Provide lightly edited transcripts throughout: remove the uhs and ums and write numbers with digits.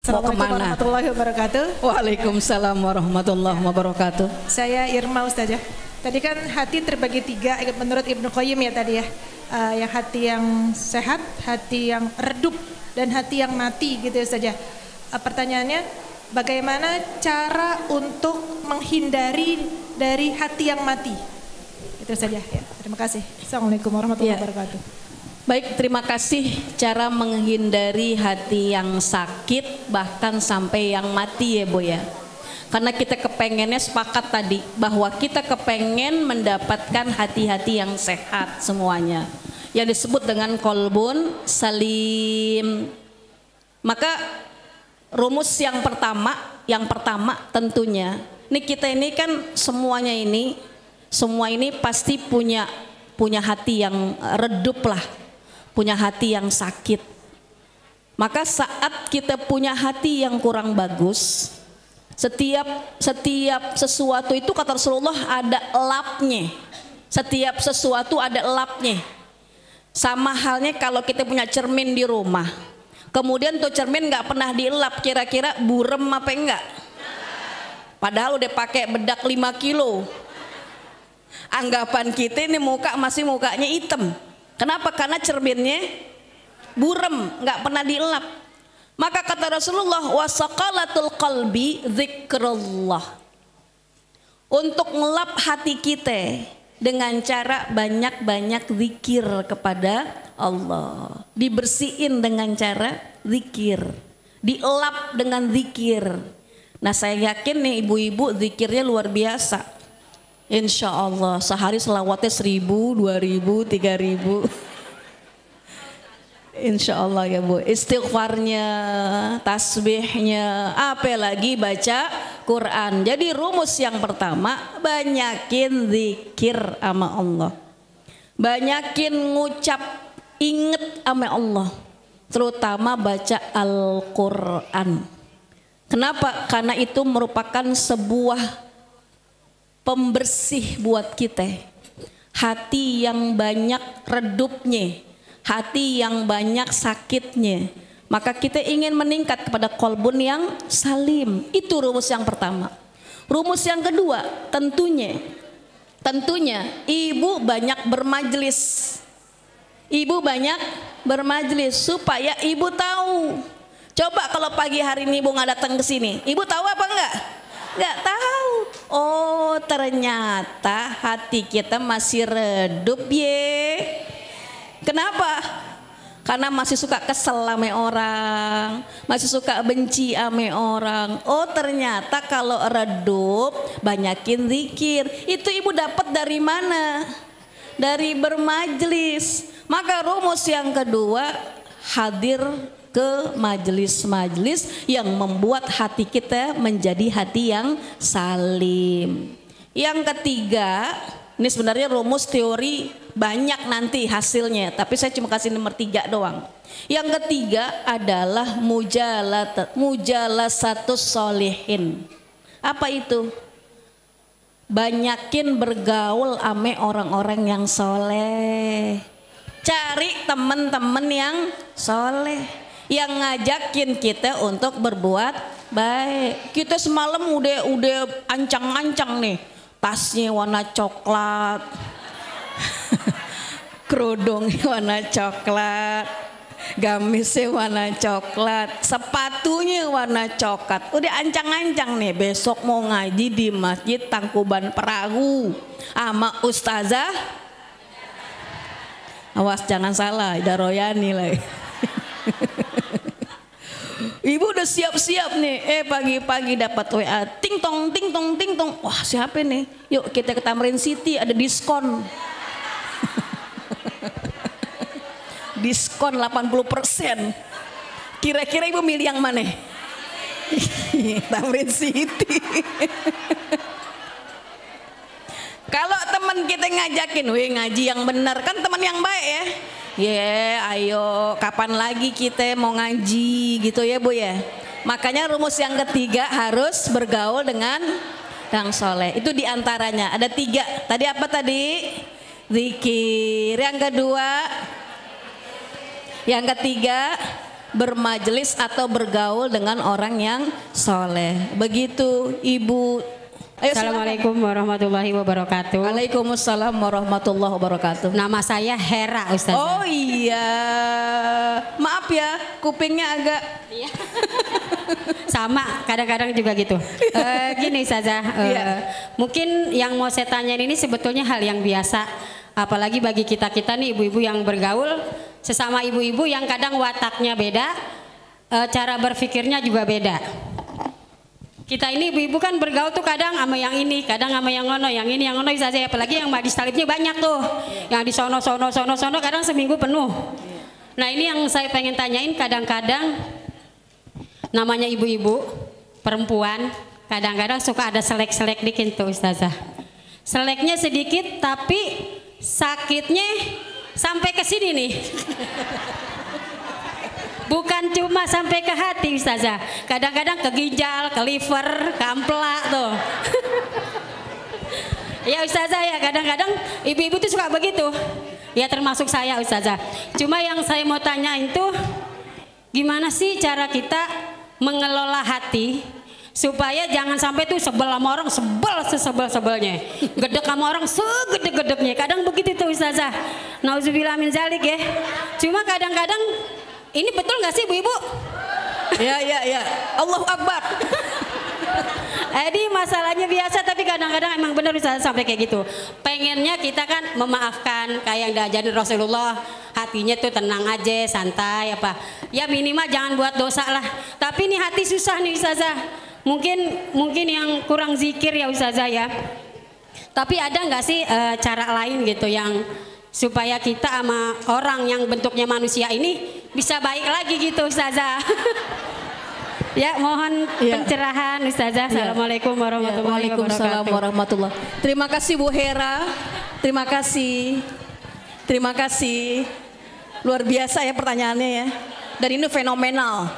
Assalamualaikum warahmatullahi wabarakatuh. Waalaikumsalam warahmatullahi wabarakatuh. Saya Irma Ustazah. Tadi kan hati terbagi 3 menurut Ibnu Qayyim ya tadi ya. Yang hati yang sehat, hati yang redup, dan hati yang mati gitu ya Ustazah. Pertanyaannya, bagaimana cara untuk menghindari dari hati yang mati? Itu saja ya. Terima kasih. Assalamualaikum warahmatullahi wabarakatuh. Baik, terima kasih. Cara menghindari hati yang sakit bahkan sampai yang mati ya Bu ya. Karena kita kepengennya sepakat tadi bahwa kita kepengen mendapatkan hati-hati yang sehat semuanya, yang disebut dengan kolbun salim. Maka rumus yang pertama tentunya, ini kita ini kan semua ini pasti punya hati yang redup lah, punya hati yang sakit. Maka saat kita punya hati yang kurang bagus, setiap sesuatu itu kata Rasulullah ada elapnya. Setiap sesuatu ada elapnya. Sama halnya kalau kita punya cermin di rumah, kemudian tuh cermin nggak pernah dielap, kira-kira burem apa enggak? Padahal udah pakai bedak 5 kilo. Anggapan kita ini mukanya hitam. Kenapa? Karena cerminnya burem, nggak pernah dielap. Maka kata Rasulullah, wasaqalatul qalbi zikrullah. Untuk ngelap hati kita dengan cara banyak-banyak zikir kepada Allah. Dibersihin dengan cara zikir, dielap dengan zikir. Nah, saya yakin nih ibu-ibu zikirnya luar biasa. Insya Allah sehari selawatnya 1000, 2000, 3000. Insya Allah ya Bu. Istighfarnya, tasbihnya, apalagi baca Quran. Jadi rumus yang pertama, banyakin zikir sama Allah, banyakin ngucap inget sama Allah, terutama baca Al-Quran. Kenapa? Karena itu merupakan sebuah pembersih buat kita. Hati yang banyak redupnya, hati yang banyak sakitnya, maka kita ingin meningkat kepada kolbun yang salim. Itu rumus yang pertama. Rumus yang kedua, tentunya ibu banyak bermajlis. Ibu banyak bermajlis supaya ibu tahu. Coba kalau pagi hari ini ibu nggak datang ke sini, ibu tahu apa enggak? Nggak tahu. Oh, ternyata hati kita masih redup ye. Kenapa? Karena masih suka kesel sama orang, masih suka benci sama orang. Oh, ternyata kalau redup banyakin zikir. Itu ibu dapat dari mana? Dari bermajlis. Maka rumus yang kedua, hadir ke majelis-majelis yang membuat hati kita menjadi hati yang salim. Yang ketiga, ini sebenarnya rumus teori banyak nanti hasilnya, tapi saya cuma kasih nomor 3 doang. Yang ketiga adalah mujalasatus sholihin. Apa itu? Banyakin bergaul ame orang-orang yang soleh. Cari teman-teman yang soleh, yang ngajakin kita untuk berbuat baik. Kita semalam udah ancang-ancang nih, tasnya warna coklat, kerudungnya warna coklat, gamisnya warna coklat, sepatunya warna coklat. Udah ancang-ancang nih, besok mau ngaji di Masjid Tangkuban Perahu sama ustazah. Awas jangan salah, Ida Royani lah. Ibu udah siap-siap nih, pagi-pagi dapat WA, ting tong. Wah, siapa nih? Yuk kita ke Tamrin City, ada diskon. Diskon 80%. Kira-kira ibu milih yang mana? Tamrin City. Kalau teman kita ngajakin, ngaji yang benar, kan teman yang baik ya. Ayo kapan lagi kita mau ngaji gitu ya Bu ya. Makanya rumus yang ketiga harus bergaul dengan yang soleh. Itu diantaranya ada 3. Tadi apa tadi? Zikir. Yang kedua, yang ketiga bermajelis atau bergaul dengan orang yang soleh. Begitu Ibu. Ayo, Assalamualaikum warahmatullahi wabarakatuh. Waalaikumsalam warahmatullahi wabarakatuh. Nama saya Hera, Ustazah. Oh iya, maaf ya, kupingnya agak sama, kadang-kadang juga gitu. Gini Ustazah, mungkin yang mau saya tanyain ini sebetulnya hal yang biasa, apalagi bagi kita-kita nih ibu-ibu yang bergaul sesama ibu-ibu yang kadang wataknya beda, cara berpikirnya juga beda. Kita ini ibu-ibu kan bergaul tuh kadang sama yang ini, kadang sama yang ngono, yang ini, yang ngono bisa aja. Apalagi yang majlis talibnya banyak tuh, yang di sono, kadang seminggu penuh. Nah ini yang saya pengen tanyain, kadang-kadang namanya ibu-ibu perempuan, kadang-kadang suka ada selek-selek dikit tuh Ustazah. Seleknya sedikit tapi sakitnya sampai ke sini nih. Bukan cuma sampai ke hati Ustazah, kadang-kadang ke ginjal, ke liver, ke amplak tuh. Ya Ustazah ya, kadang-kadang ibu-ibu tuh suka begitu. Ya termasuk saya Ustazah. Cuma yang saya mau tanyain tuh, gimana sih cara kita mengelola hati supaya jangan sampai tuh sebel sama orang, sebelnya, gedek sama orang segede-gedeknya. Kadang begitu tuh Ustazah. Nauzubillah min zalik ya. Cuma kadang-kadang ini betul nggak sih Bu Ibu? Ya. Allahu Akbar. Ini masalahnya biasa tapi kadang-kadang emang benar bisa sampai kayak gitu. Pengennya kita kan memaafkan kayak yang diajarin Rasulullah, hatinya tuh tenang aja, santai apa. Ya minimal jangan buat dosa lah. Tapi ini hati susah nih Ustazah. Mungkin yang kurang zikir ya Ustazah ya. Tapi ada nggak sih cara lain gitu yang supaya kita sama orang yang bentuknya manusia ini bisa baik lagi gitu Ustazah. Ya mohon pencerahan Ustazah. Assalamualaikum warahmatullahi wabarakatuh. Waalaikumsalam warahmatullahi. Terima kasih Bu Hera. Terima kasih. Luar biasa ya pertanyaannya ya. Dan ini fenomenal.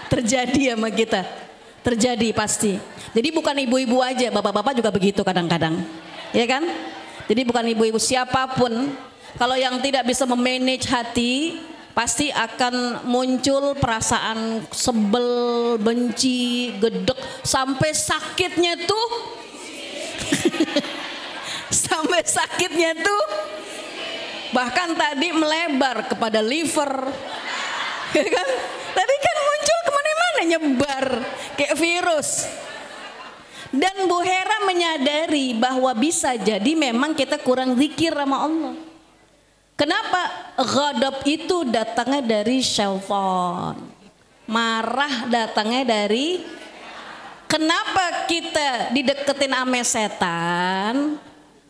Terjadi sama kita. Terjadi pasti. Jadi bukan ibu-ibu aja, bapak-bapak juga begitu kadang-kadang. Ya kan? Jadi bukan ibu-ibu siapapun, kalau yang tidak bisa memanage hati, pasti akan muncul perasaan sebel, benci, gedek, sampai sakitnya tuh, bahkan tadi melebar kepada liver, ya kan? Tadi kan muncul kemana-mana, nyebar kayak virus. Dan Bu Hera menyadari bahwa bisa jadi memang kita kurang zikir sama Allah. Kenapa? Ghadab itu datangnya dari syaitan. Marah datangnya dari. Kenapa kita dideketin sama setan?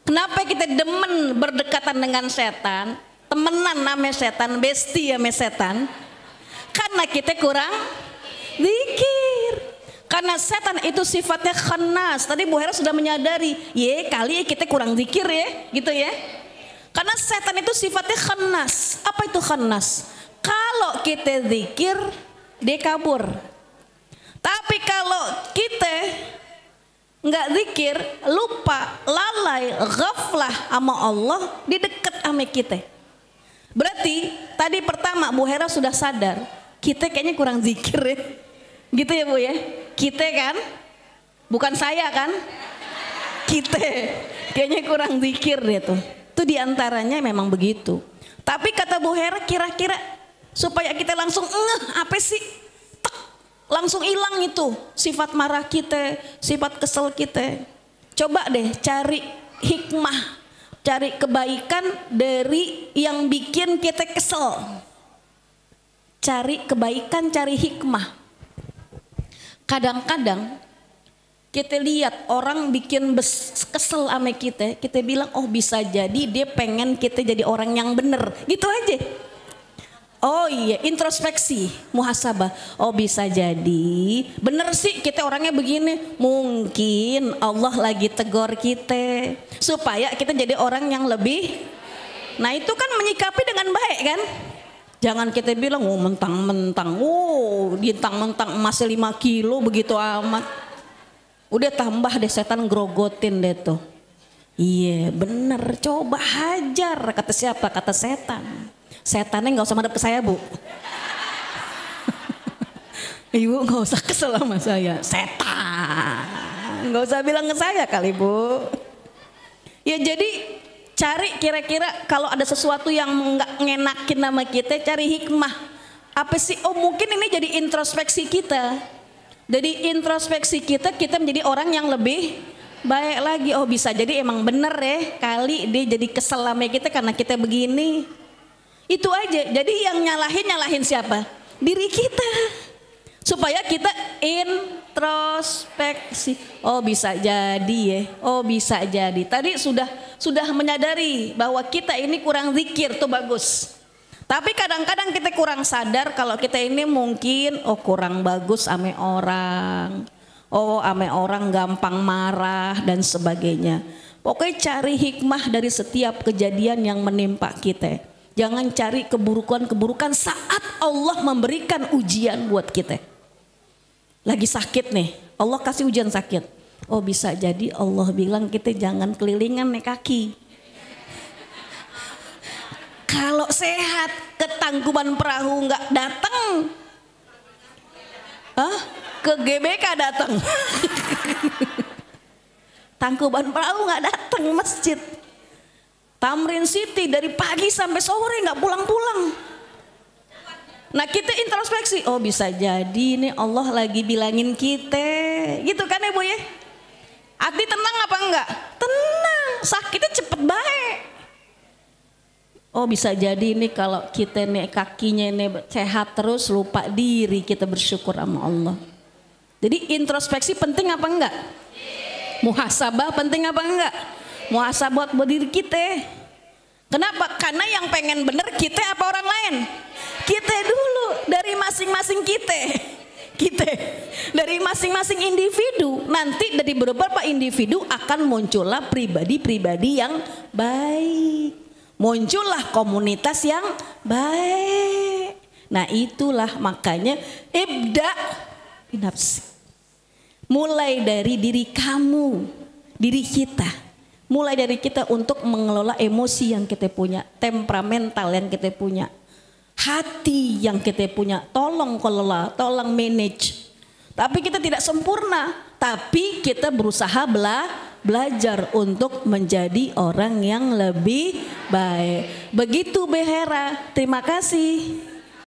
Kenapa kita demen berdekatan dengan setan? Temenan sama setan, bestie sama setan? Karena kita kurang zikir. Karena setan itu sifatnya khannas. Tadi Bu Hera sudah menyadari, kali kita kurang zikir ya, gitu ya. Karena setan itu sifatnya khannas. Apa itu khannas? Kalau kita zikir, dia kabur. Tapi kalau kita nggak zikir, lupa, lalai, ghaflah sama Allah, dia deket sama kita. Berarti tadi pertama Bu Hera sudah sadar, kita kayaknya kurang zikir ya. Gitu ya Bu ya. Kita kan, bukan saya kan, kita kayaknya kurang zikir deh tuh. Itu diantaranya memang begitu. Tapi kata Bu Hera, kira-kira supaya kita langsung apa sih, langsung hilang itu sifat marah kita, sifat kesel kita. Coba deh cari hikmah, cari kebaikan dari yang bikin kita kesel. Cari kebaikan, cari hikmah. Kadang-kadang kita lihat orang bikin kesel sama kita bilang oh bisa jadi dia pengen kita jadi orang yang bener, gitu aja. Oh iya, introspeksi, muhasabah. Oh bisa jadi bener sih kita orangnya begini, mungkin Allah lagi tegur kita supaya kita jadi orang yang lebih. Nah itu kan menyikapi dengan baik kan. Jangan kita bilang mentang-mentang, mentang emasnya 5 kilo begitu amat. Udah tambah deh setan grogotin deh tuh. Iya bener, coba hajar. Kata siapa? Kata setan. Setannya gak usah madep ke saya Bu. Ibu nggak usah kesel sama saya, setan. Nggak usah bilang ke saya kali Bu. Ya jadi cari kira-kira kalau ada sesuatu yang nggak ngenakin nama kita, cari hikmah. Apa sih? Oh mungkin ini jadi introspeksi kita. Jadi introspeksi kita menjadi orang yang lebih baik lagi. Oh bisa jadi emang bener ya, kali dia jadi kesel sama kita karena kita begini. Itu aja. Jadi yang nyalahin siapa? Diri kita. Supaya kita introspeksi. Oh bisa jadi ya. Oh bisa jadi. Tadi sudah menyadari bahwa kita ini kurang zikir, tuh bagus. Tapi kadang-kadang kita kurang sadar kalau kita ini mungkin kurang bagus ame orang. Ame orang gampang marah dan sebagainya. Pokoknya cari hikmah dari setiap kejadian yang menimpa kita. Jangan cari keburukan-keburukan saat Allah memberikan ujian buat kita. Lagi sakit nih, Allah kasih ujian sakit. Oh bisa jadi Allah bilang kita jangan kelilingan naik kaki. Kalau sehat ke Tangkuban Perahu nggak datang, ke GBK datang. Tangkuban Perahu nggak datang masjid. Tamrin City dari pagi sampai sore nggak pulang-pulang. Nah kita introspeksi, oh bisa jadi nih Allah lagi bilangin kita, gitu kan ya Bu ya? Hati tenang apa enggak? Tenang, sakitnya cepet baik. Oh bisa jadi nih kalau kita nih kakinya nih sehat terus, lupa diri, kita bersyukur sama Allah. Jadi introspeksi penting apa enggak? Muhasabah penting apa enggak? Muhasabah buat diri kita. Kenapa? Karena yang pengen bener kita apa orang lain? Kita dulu, dari masing-masing kita dari masing-masing individu. Nanti dari beberapa individu akan muncullah pribadi-pribadi yang baik, muncullah komunitas yang baik. Nah itulah makanya ibda binafsi, mulai dari diri kamu, diri kita, mulai dari kita untuk mengelola emosi yang kita punya, temperamental yang kita punya, hati yang kita punya, tolong kelola, tolong manage. Tapi kita tidak sempurna, tapi kita berusaha belajar untuk menjadi orang yang lebih baik. Begitu Behera, terima kasih.